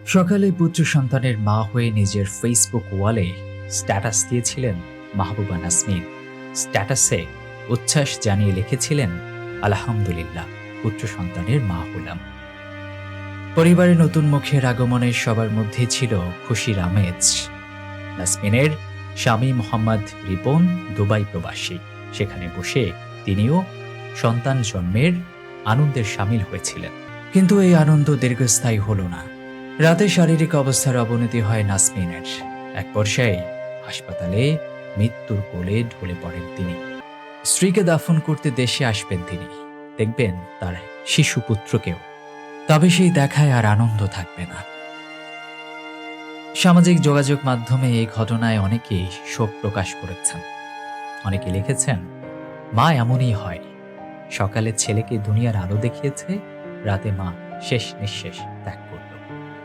সকালে পুত্র সন্তানের মা হয়ে নিজের ফেসবুক ওয়ালে স্ট্যাটাস দিয়েছিলেন মাহবুবা নাসমিন। স্ট্যাটাসে উচ্ছ্বাস জানিয়ে লিখেছিলেন, আলহামদুলিল্লাহ, পুত্র সন্তানের মা হলাম। পরিবারে নতুন মুখের আগমনে সবার মধ্যে ছিল খুশির আমেজ। নাসমিনের স্বামী মোহাম্মদ রিপন দুবাই প্রবাসী। সেখানে বসে তিনিও সন্তান জন্মের আনন্দের সামিল হয়েছিলেন। কিন্তু এই আনন্দ দীর্ঘস্থায়ী হল না। রাতে শারীরিক অবস্থার অবনতি হয় নাসমিনের। এক পর্যায়ে হাসপাতালে মৃত্যুর কোলে ঢলে পড়েন তিনি। স্ত্রীকে দাফন করতে দেশে আসবেন তিনি, দেখবেন তার শিশুপুত্রকেও। তবে সেই দেখায় আর আনন্দ থাকবে না। সামাজিক যোগাযোগ মাধ্যমে এই ঘটনায় অনেকেই শোক প্রকাশ করেছেন। অনেকে লিখেছেন, মা এমনই হয়, সকালে ছেলেকে দুনিয়ার আলো দেখিয়েছে, রাতে মা শেষ নিঃশেষ